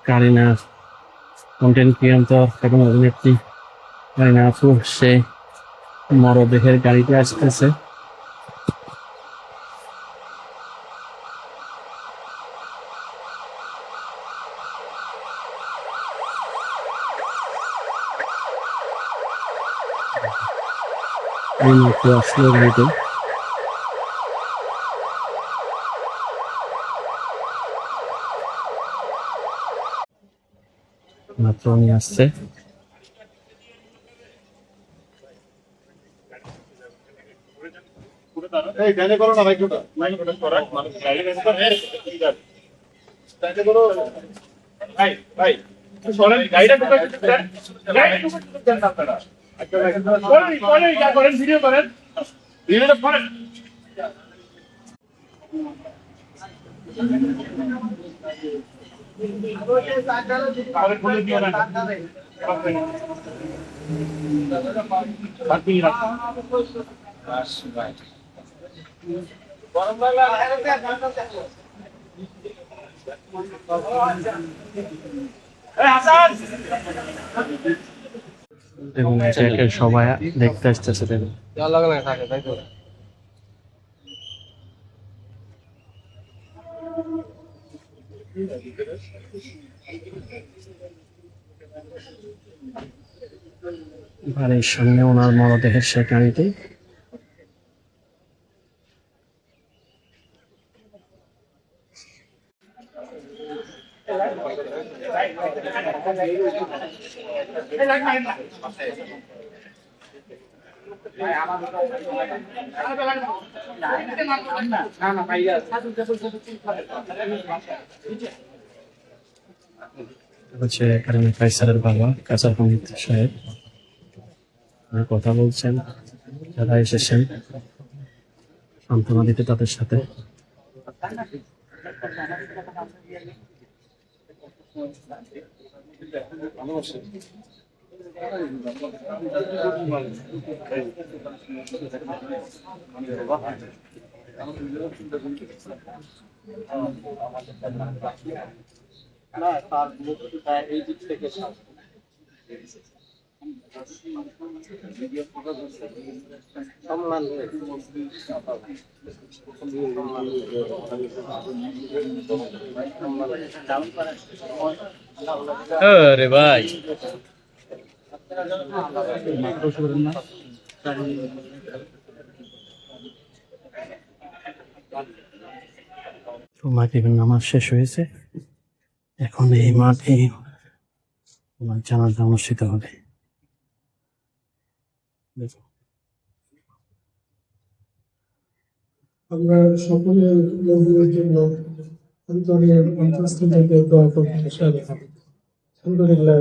Kareena content creator এবং অভিনেত্রী কারিনা আপু সে মরদেহের গাড়িতে আসতেছে। এই মাত্র আসলো গাড়িতে। মাত্র নিয়ে আসছে। এই গানে করো না ভাই কোটা গানে করো ভাই ভাই সরেন গাইডা কোটা গাইডা কোটা দেন আপনারা আচ্ছা ভাই করেন যা করেন ভিডিও করেন ভিডিওটা করেন আরে বলে দিও না বাকি রাখ বাস ভাই এবং একে সবাই দেখতে আসতেছে। দেখুন বাড়ির সামনে ওনার মরদেহের সে গাড়িতে। হচ্ছে কারিনা কায়সারের বাবা কায়সার হামিদ সাহেব কথা বলছেন, যারা এসেছেন সান্ত্বনা দিতে তাদের সাথে। না তার এই দিক থেকে আরে ভাই মাগরিবের নামাজ শেষ হয়েছে, এখন এই মাঠে জানাজা অনুষ্ঠিত হবে। আমরা সকলে নবীর জন্য অন্তরের অন্তঃস্থল থেকে দোয়া করতে আলহামদুলিল্লাহ।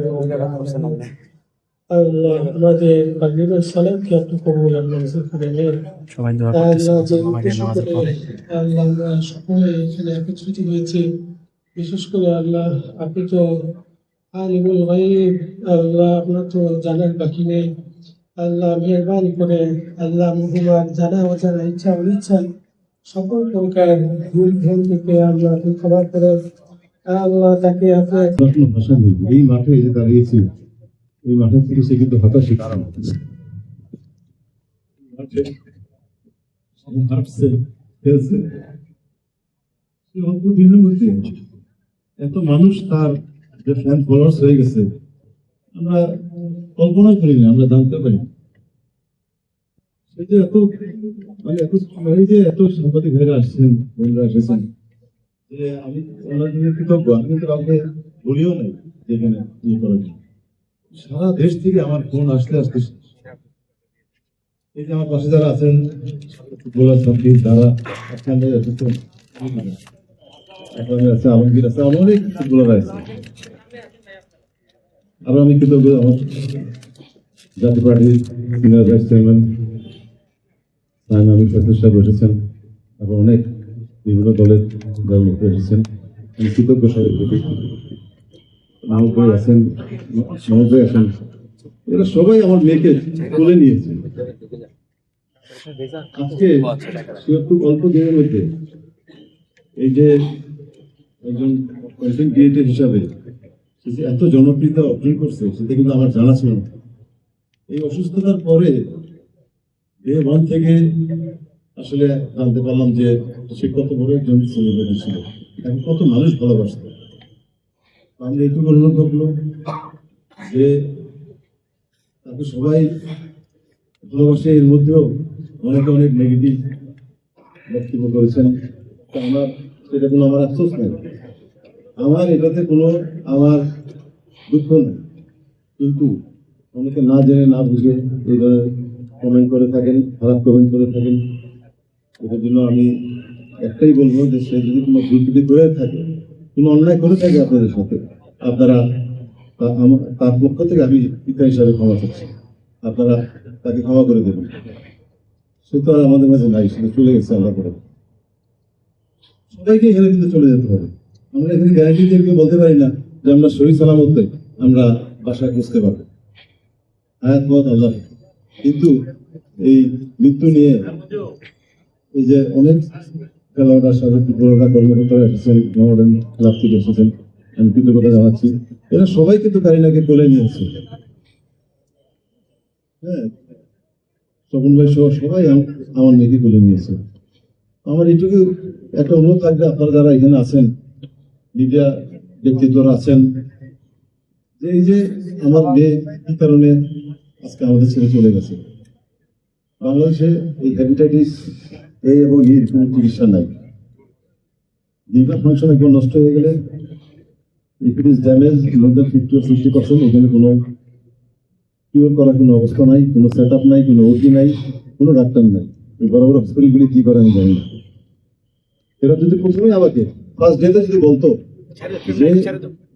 আল্লাহ আমাদের বাগিরের সালাতকে আপনি কবুল আর মঞ্জুর করে নেন। সবাই দোয়া করতেছেন মাগরিবের নামাজের পরে। আল্লাহ আমরা সকলে এখানে একত্রিত হয়েছি, বিশেষ করে আল্লাহ আপনি তো আলিমুল গায়ব, আল্লাহ আপনার তো জানার বাকি নেই। আল্লাহ মেহরবানি করে আল্লাহ মুহাম্মদ জানা অজানা ইচ্ছা অনিচ্ছা সকল প্রকার ভুল ভ্রান্তি থেকে আল্লাহ আপনি ক্ষমা করে আল্লাহ তাকে আপনার ভাষা নেই। এই মাঠে যে দাঁড়িয়েছি, এই মাঠের থেকে সে কিন্তু হতাশই কারণ হাঁটছে খেলছে, অল্প দিনের মধ্যে এত মানুষ তার যে ফ্যান ফলোয়ার্স হয়ে গেছে, আমরা কল্পনা করি না, আমরা জানতে পারি সেই যে এত মানে এত সাংবাদিক ভাইরা আসছেন, বোনরা এসেছেন, যে আমি ওনাদের কৃতজ্ঞ। আমি কিন্তু কাউকে বলিও নাই যেখানে ইয়ে করার জন্য। সারা দেশ থেকে আমার ফোন আসতে আসতে এই যে আমার পাশে যারা আছেন ফুটবলার সাথী, যারা আপনাদের এসেছেন, আছে আলমগীর আছে, অনেক ফুটবলার আছে। আরো আমি কৃতজ্ঞ আমার জাতীয় পার্টির সিনিয়র ভাইস চেয়ারম্যান আমি ফয়সাল সাহেব এসেছেন, আরো অনেক বিভিন্ন দলের লোক এসেছেন। আমি কৃতজ্ঞ সবাই প্রতি। মাহবুব ভাই আছেন, মাহবুব ভাই আছেন, এরা সবাই আমার মেয়েকে তুলে নিয়েছে। আজকে খুব অল্প দিনের মধ্যে এই যে একজন কন্টেন্ট ক্রিয়েটর হিসাবে সে যে এত জনপ্রিয়তা অর্জন করছে সেটা কিন্তু আমার জানা ছিল না। এই অসুস্থতার পরে ডে ওয়ান থেকে আসলে জানতে পারলাম যে সে কত বড় একজন সেলিব্রিটি ছিল, তাকে কত মানুষ ভালোবাসত। আমি এইটুকু অনুরোধ করলো যে তাকে সবাই ভালোবাসে, এর মধ্যেও অনেকে অনেক নেগেটিভ বক্তব্য করেছেন। তা আমার সেটা কোনো আমার আফসোস নেই, আমার এটাতে কোনো আমার দুঃখ নেই। কিন্তু অনেকে না জেনে না বুঝে এই ধরনের কমেন্ট করে থাকেন, খারাপ কমেন্ট করে থাকেন। এটার জন্য আমি একটাই বলবো যে সে যদি কোনো ভুল ত্রুটি করে থাকে, কোনো অন্যায় করে থাকে আপনাদের সাথে, আপনারা তার পক্ষ থেকে আমি পিতা হিসাবে ক্ষমা চাচ্ছি, আপনারা তাকে ক্ষমা করে দেবেন। সে তো আর আমাদের মাঝে নাই, সে চলে গেছে আল্লাহ করে। সবাইকে এখানে কিন্তু চলে যেতে হবে। আমরা এখানে গ্যারান্টি দিয়ে কেউ বলতে পারি না যে আমরা শরীর সালামতে আমরা বাসায় বুঝতে পারবো, হায়াত মত আল্লাহ। কিন্তু এই মৃত্যু নিয়ে এই যে অনেক খেলোয়াড়রা, সাবেক পুরোটা কর্মকর্তারা এসেছেন, মহামেডান ক্লাব থেকে এসেছেন, আমি কৃতজ্ঞতা জানাচ্ছি। এরা সবাই কিন্তু কারিনাকে কোলে নিয়েছে। হ্যাঁ, তপন ভাই সহ সবাই আমার মেয়েকে কোলে নিয়েছে। আমার এইটুকু একটা অনুরোধ থাকবে, আপনারা যারা এখানে আছেন, মিডিয়া ব্যক্তিত্বরা আছেন, যে এই যে আমার মেয়ে কি কারণে আজকে আমাদের ছেড়ে চলে গেছে। বাংলাদেশে এই হেপাটাইটিস এ এবং ইর কোনো চিকিৎসা নাই। লিভার ফাংশন একবার নষ্ট হয়ে গেলে, if it is damage more than 50 or 60%, এখানে কোনো কিওর করার কোনো অবস্থা নাই, কোনো সেট আপ নাই, কোনো ওটি নাই, কোনো ডাক্তার নাই। এই বড় বড় হসপিটালগুলি কি করে আমি জানি না। এরা যদি প্রথমেই আমাকে ফার্স্ট ডেতে যদি বলতো যে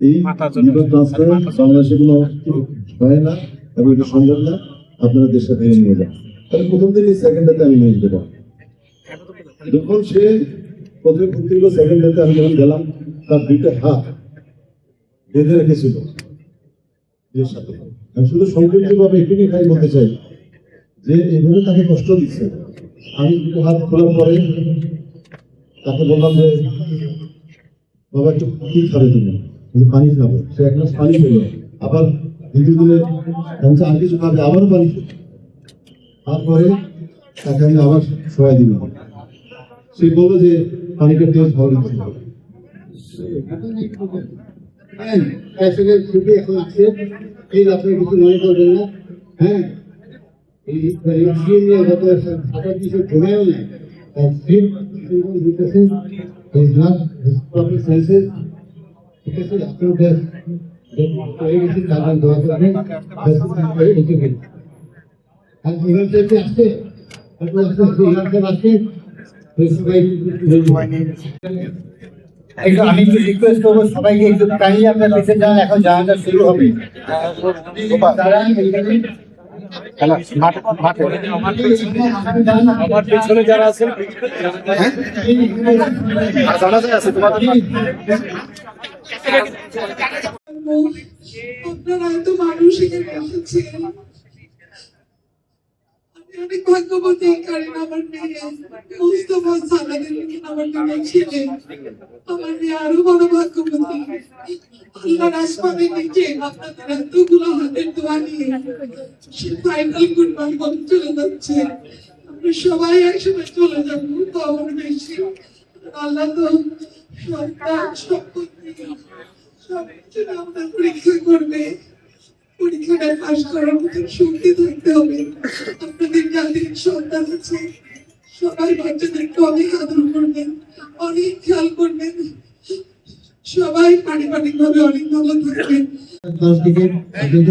এই লিভার ট্রান্সপ্লান্ট বাংলাদেশে কোনো হয় না এবং এটা সম্ভব না, আপনারা দেশে ফিরে নিয়ে যান, তাহলে প্রথম দিন সেকেন্ড ডেতে আমি নিয়ে যেতে পারবো। যখন সে প্রথমে ভর্তি হলো, সেকেন্ড ডেতে আমি যখন গেলাম, তার দুইটা হাত বেঁধে রেখেছিল এর সাথে। আমি শুধু সংক্ষিপ্ত ভাবে এটুকুই খাই বলতে চাই যে এইভাবে তাকে কষ্ট দিচ্ছে। আমি দুটো হাত খোলার পরে তাকে বললাম যে বাবা একটু কি খাবে, তুমি পানি খাবো। সে এক গ্লাস পানি খেলো, আবার দ্বিতীয় দিনে আর কিছু খাবে, আবারও পানি খেলো। তারপরে তাকে আমি আবার শোয়া দিলাম। সে বললো যে পানিটা টেস্ট ভালো দিচ্ছে। এখন আছে এই আপনার কিছু মনে করবেন না। হ্যাঁ, এই নিয়ে গত 7 কিছু ঘুমেও নেই, দিতেছে ঠিক আছে। আপনাদের দোয়া করবেন আসছে, আমি একটু রিকোয়েস্ট করবো সবাইকে একটু কাইন্ডলি আপনার পিছনে যান, এখন জানাটা শুরু হবে। আমার পিছনে যারা আছেন জানাজায় আছে তোমাদের আপনারা এত মানুষ এখানে এসেছেন, আমি অনেক ভাগ্যবতী। কারণ আমার মেয়ে মুস্তফা সালাদের আমার মেয়ে ছিলেন, আমার মেয়ে আরো বড় ভাগ্যবতী। আল্লাহর আসমানে নিচে আপনাদের এতগুলো হাতের দোয়া নিয়ে সে ফাইনাল গুডবাই বলে চলে যাচ্ছে। আমরা সবাই একসাথে চলে যাবো, তো আমার বেশি আল্লাহ তো সন্তান সম্পত্তি সবকিছু আমাদের পরীক্ষা করবে। পরীক্ষাটা পাশ করার মতো শক্তি থাকতে হবে। আপনাদের যাদের সন্তান আছে সবাই বাচ্চাদেরকে অনেক আদর করবেন, অনেক খেয়াল করবেন, সবাই পারিবারিক ভাবে অনেক ভালো থাকবেন।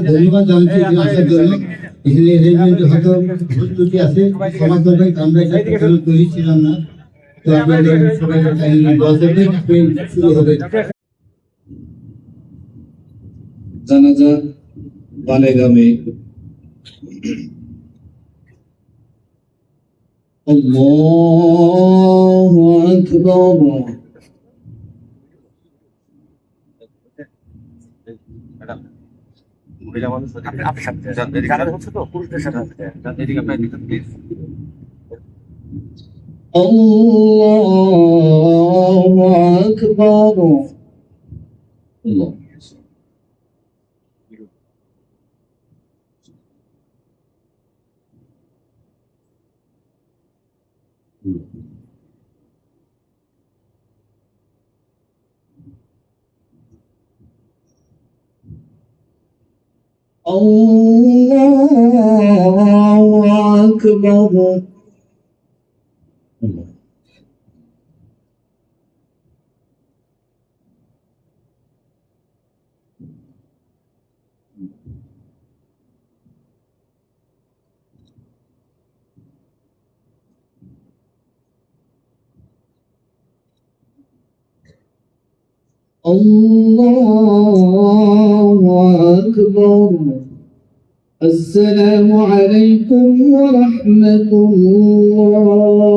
ধন্যবাদ জানাচ্ছি আসার জন্য। এখানে অ্যারেঞ্জমেন্ট হয়তো ভুল ত্রুটি আছে, ক্ষমা করবেন, আমরা এটা তৈরি ছিলাম না। তো আপনাদের সবাই শুরু হবে। জানাজা বালেগামে আল্লাহু আকবার। আল্লাহু আকবার। Allah. Allahu Akbar. Allah. الله أكبر. السلام عليكم ورحمة الله.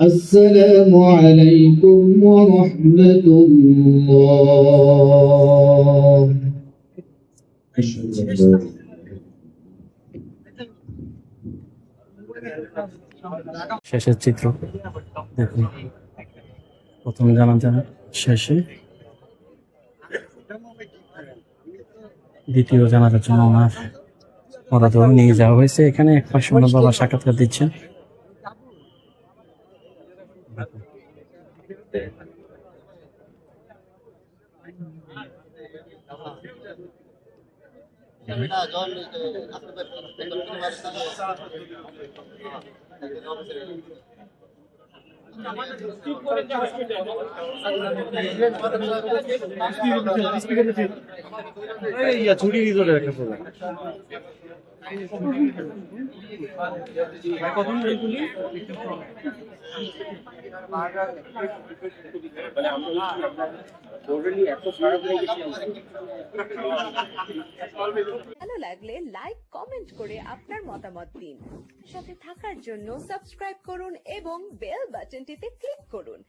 السلام عليكم ورحمة الله. أشهد أن لا শেষের চিত্র দেখুন, প্রথম জানাজা শেষে দ্বিতীয় জানাজার জন্য ওনার মরদেহ নিয়ে যাওয়া হয়েছে। এখানে এক পাশে ওনার বাবা সাক্ষাৎকার দিচ্ছেন। ভালো লাগলে লাইক কমেন্ট করে আপনার মতামত দিন। সাথে থাকার জন্য সাবস্ক্রাইব করুন এবং বেল বাটনটিতে ক্লিক করুন।